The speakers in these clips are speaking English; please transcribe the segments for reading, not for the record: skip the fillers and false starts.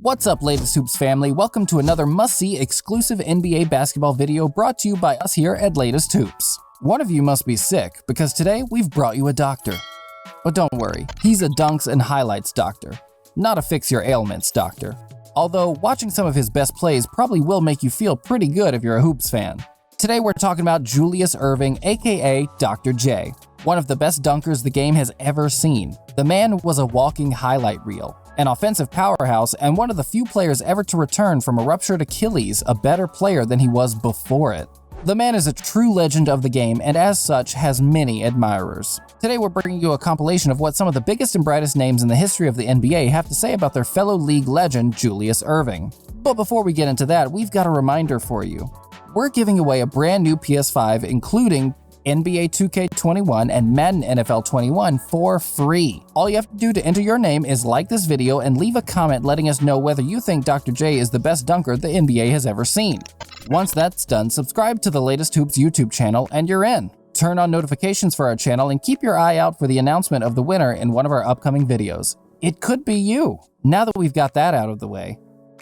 What's up, Latest Hoops family? Welcome to another must-see exclusive NBA basketball video brought to you by us here at Latest Hoops. One of you must be sick, because today we've brought you a doctor. But don't worry, he's a dunks and highlights doctor, not a fix your ailments doctor. Although watching some of his best plays probably will make you feel pretty good if you're a Hoops fan. Today we're talking about Julius Erving, aka Dr. J, one of the best dunkers the game has ever seen. The man was a walking highlight reel, an offensive powerhouse, and one of the few players ever to return from a ruptured Achilles a better player than he was before it. The man is a true legend of the game and as such has many admirers. Today we're bringing you a compilation of what some of the biggest and brightest names in the history of the NBA have to say about their fellow league legend Julius Erving. But before we get into that, we've got a reminder for you. We're giving away a brand new PS5 including NBA 2K21 and Madden NFL 21 for free. All you have to do to enter your name is like this video and leave a comment letting us know whether you think Dr. J is the best dunker the NBA has ever seen. Once that's done, subscribe to the Latest Hoops YouTube channel and you're in. Turn on notifications for our channel and keep your eye out for the announcement of the winner in one of our upcoming videos. It could be you. Now that we've got that out of the way,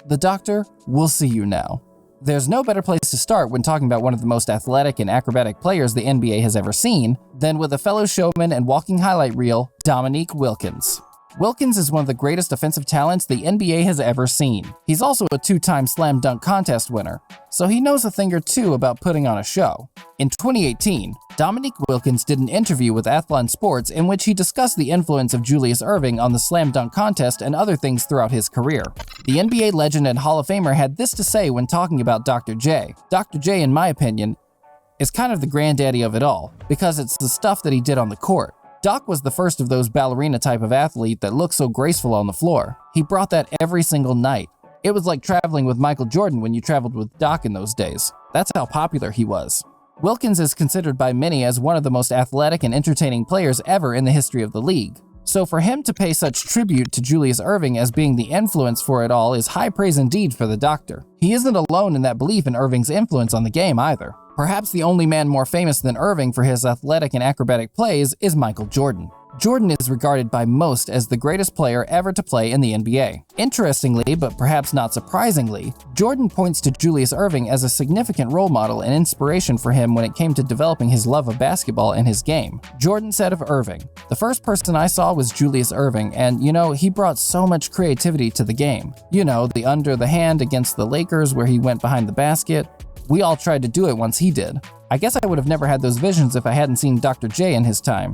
the doctor will see you now. There's no better place to start when talking about one of the most athletic and acrobatic players the NBA has ever seen than with a fellow showman and walking highlight reel, Dominique Wilkins. Wilkins is one of the greatest offensive talents the NBA has ever seen. He's also a two-time slam dunk contest winner, so he knows a thing or two about putting on a show. In 2018, Dominique Wilkins did an interview with Athlon Sports in which he discussed the influence of Julius Erving on the slam dunk contest and other things throughout his career. The NBA legend and Hall of Famer had this to say when talking about Dr. J. Dr. J, in my opinion, is kind of the granddaddy of it all, because it's the stuff that he did on the court. Doc was the first of those ballerina type of athlete that looked so graceful on the floor. He brought that every single night. It was like traveling with Michael Jordan when you traveled with Doc in those days. That's how popular he was. Wilkins is considered by many as one of the most athletic and entertaining players ever in the history of the league. So for him to pay such tribute to Julius Erving as being the influence for it all is high praise indeed for the doctor. He isn't alone in that belief in Erving's influence on the game either. Perhaps the only man more famous than Erving for his athletic and acrobatic plays is Michael Jordan. Jordan is regarded by most as the greatest player ever to play in the NBA. Interestingly, but perhaps not surprisingly, Jordan points to Julius Erving as a significant role model and inspiration for him when it came to developing his love of basketball and his game. Jordan said of Erving, "The first person I saw was Julius Erving, and he brought so much creativity to the game. The under the hand against the Lakers where he went behind the basket. We all tried to do it once he did. I guess I would have never had those visions if I hadn't seen Dr. J in his time."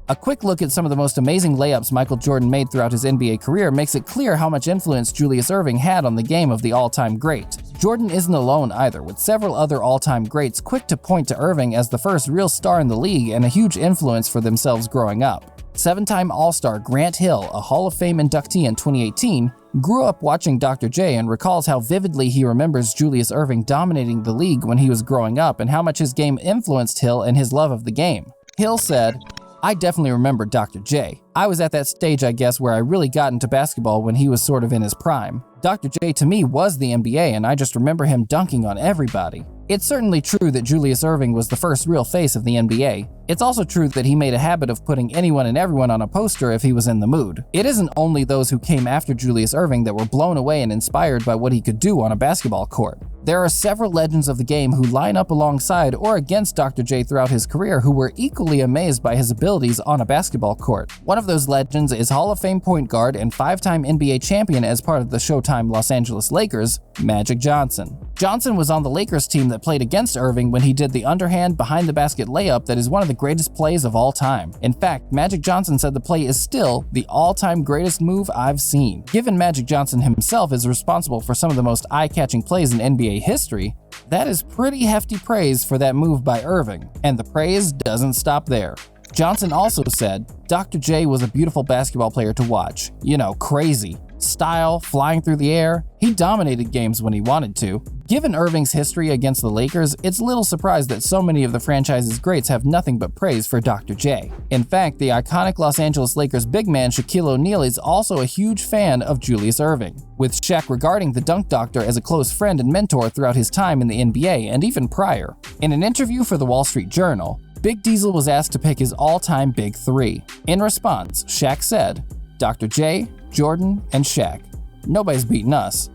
A quick look at some of the most amazing layups Michael Jordan made throughout his NBA career makes it clear how much influence Julius Erving had on the game of the all-time great. Jordan isn't alone either, with several other all-time greats quick to point to Erving as the first real star in the league and a huge influence for themselves growing up. Seven-time All-Star Grant Hill, a Hall of Fame inductee in 2018, grew up watching Dr. J and recalls how vividly he remembers Julius Erving dominating the league when he was growing up and how much his game influenced Hill and his love of the game. Hill said, "I definitely remember Dr. J. I was at that stage, I guess, where I really got into basketball when he was sort of in his prime. Dr. J to me was the NBA, and I just remember him dunking on everybody." It's certainly true that Julius Erving was the first real face of the NBA. It's also true that he made a habit of putting anyone and everyone on a poster if he was in the mood. It isn't only those who came after Julius Erving that were blown away and inspired by what he could do on a basketball court. There are several legends of the game who line up alongside or against Dr. J throughout his career who were equally amazed by his abilities on a basketball court. One of those legends is Hall of Fame point guard and five-time NBA champion as part of the Showtime Los Angeles Lakers, Magic Johnson. Johnson was on the Lakers team that played against Erving when he did the underhand behind-the-basket layup that is one of the greatest plays of all time. In fact, Magic Johnson said the play is still the all-time greatest move I've seen. Given Magic Johnson himself is responsible for some of the most eye-catching plays in NBA history, that is pretty hefty praise for that move by Erving, and the praise doesn't stop there. Johnson also said, "Dr. J was a beautiful basketball player to watch. Crazy. Style, flying through the air. He dominated games when he wanted to." Given Erving's history against the Lakers, it's little surprise that so many of the franchise's greats have nothing but praise for Dr. J. In fact, the iconic Los Angeles Lakers big man Shaquille O'Neal is also a huge fan of Julius Erving, with Shaq regarding the dunk doctor as a close friend and mentor throughout his time in the NBA and even prior. In an interview for the Wall Street Journal, Big Diesel was asked to pick his all-time big three. In response, Shaq said, "Dr. J, Jordan, and Shaq." nobody's beating us.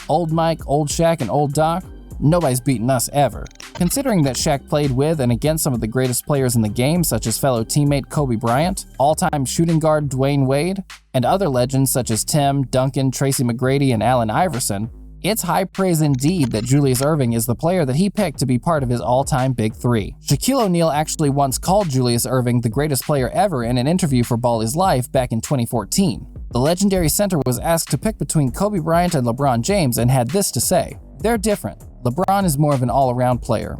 Old Mike, Old Shaq, and Old Doc, nobody's beating us ever. Considering that Shaq played with and against some of the greatest players in the game, such as fellow teammate Kobe Bryant, all-time shooting guard Dwayne Wade, and other legends such as Tim, Duncan, Tracy McGrady, and Allen Iverson, it's high praise indeed that Julius Erving is the player that he picked to be part of his all-time Big Three. Shaquille O'Neal actually once called Julius Erving the greatest player ever in an interview for Ball Is Life back in 2014. The legendary center was asked to pick between Kobe Bryant and LeBron James and had this to say: "They're different. LeBron is more of an all-around player.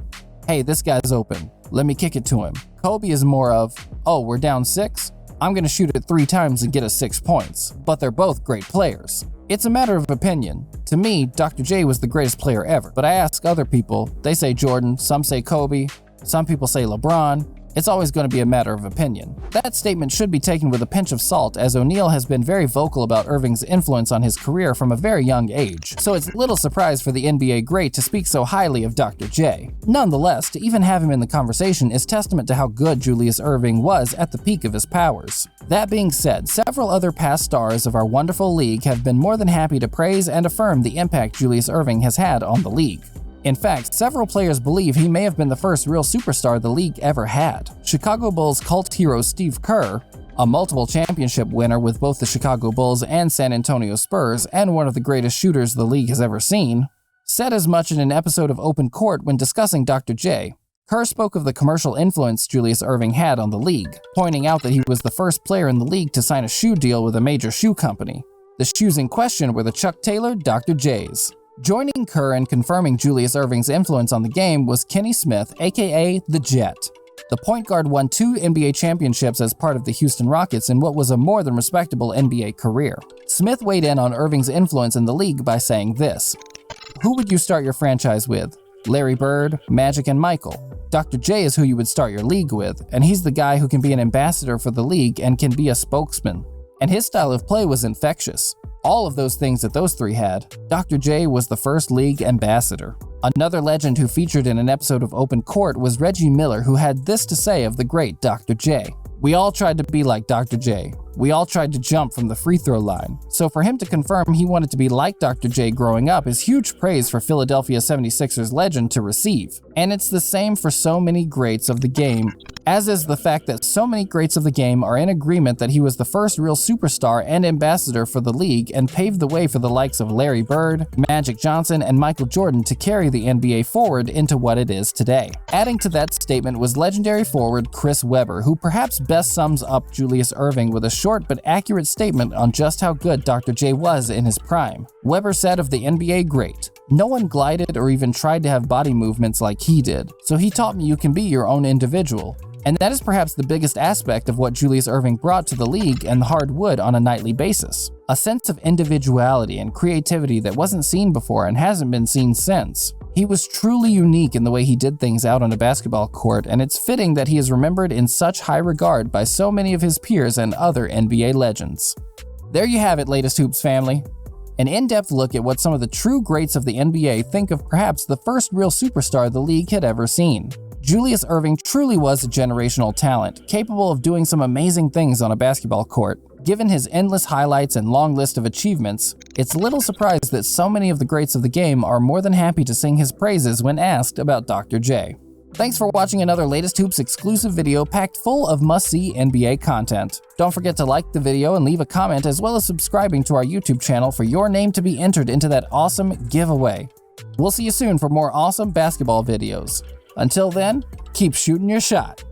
Hey, this guy's open. Let me kick it to him. Kobe is more of, oh, we're down 6? I'm gonna shoot it 3 times and get us 6 points. But they're both great players. It's a matter of opinion. To me, Dr. J was the greatest player ever. But I ask other people, they say Jordan, some say Kobe, some people say LeBron. It's always going to be a matter of opinion." That statement should be taken with a pinch of salt, as O'Neal has been very vocal about Erving's influence on his career from a very young age, so it's little surprise for the NBA great to speak so highly of Dr. J. Nonetheless, to even have him in the conversation is testament to how good Julius Erving was at the peak of his powers. That being said, several other past stars of our wonderful league have been more than happy to praise and affirm the impact Julius Erving has had on the league. In fact, several players believe he may have been the first real superstar the league ever had. Chicago Bulls cult hero Steve Kerr, a multiple championship winner with both the Chicago Bulls and San Antonio Spurs, and one of the greatest shooters the league has ever seen, said as much in an episode of Open Court when discussing Dr. J. Kerr spoke of the commercial influence Julius Erving had on the league, pointing out that he was the first player in the league to sign a shoe deal with a major shoe company. The shoes in question were the Chuck Taylor Dr. J's. Joining Kerr in confirming Julius Erving's influence on the game was Kenny Smith, aka The Jet. The point guard won 2 NBA championships as part of the Houston Rockets in what was a more than respectable NBA career. Smith weighed in on Erving's influence in the league by saying this: "Who would you start your franchise with? Larry Bird, Magic, and Michael. Dr. J is who you would start your league with, and he's the guy who can be an ambassador for the league and can be a spokesman. And his style of play was infectious. All of those things that those 3 had, Dr. J was the first league ambassador." Another legend who featured in an episode of Open Court was Reggie Miller, who had this to say of the great Dr. J: "We all tried to be like Dr. J. We all tried to jump from the free throw line." So for him to confirm he wanted to be like Dr. J growing up is huge praise for Philadelphia 76ers legend to receive. And it's the same for so many greats of the game, as is the fact that so many greats of the game are in agreement that he was the first real superstar and ambassador for the league and paved the way for the likes of Larry Bird, Magic Johnson, and Michael Jordan to carry the NBA forward into what it is today. Adding to that statement was legendary forward Chris Webber, who perhaps best sums up Julius Erving with a short but accurate statement on just how good Dr. J was in his prime. Webber said of the NBA great, "No one glided or even tried to have body movements like he did, so he taught me you can be your own individual." And that is perhaps the biggest aspect of what Julius Erving brought to the league and the hardwood on a nightly basis. A sense of individuality and creativity that wasn't seen before and hasn't been seen since. He was truly unique in the way he did things out on a basketball court, and it's fitting that he is remembered in such high regard by so many of his peers and other NBA legends. There you have it, Latest Hoops family. An in-depth look at what some of the true greats of the NBA think of perhaps the first real superstar the league had ever seen. Julius Erving truly was a generational talent, capable of doing some amazing things on a basketball court. Given his endless highlights and long list of achievements, it's little surprise that so many of the greats of the game are more than happy to sing his praises when asked about Dr. J. Thanks for watching another Latest Hoops exclusive video packed full of must-see NBA content. Don't forget to like the video and leave a comment, as well as subscribing to our YouTube channel for your name to be entered into that awesome giveaway. We'll see you soon for more awesome basketball videos. Until then, keep shooting your shot.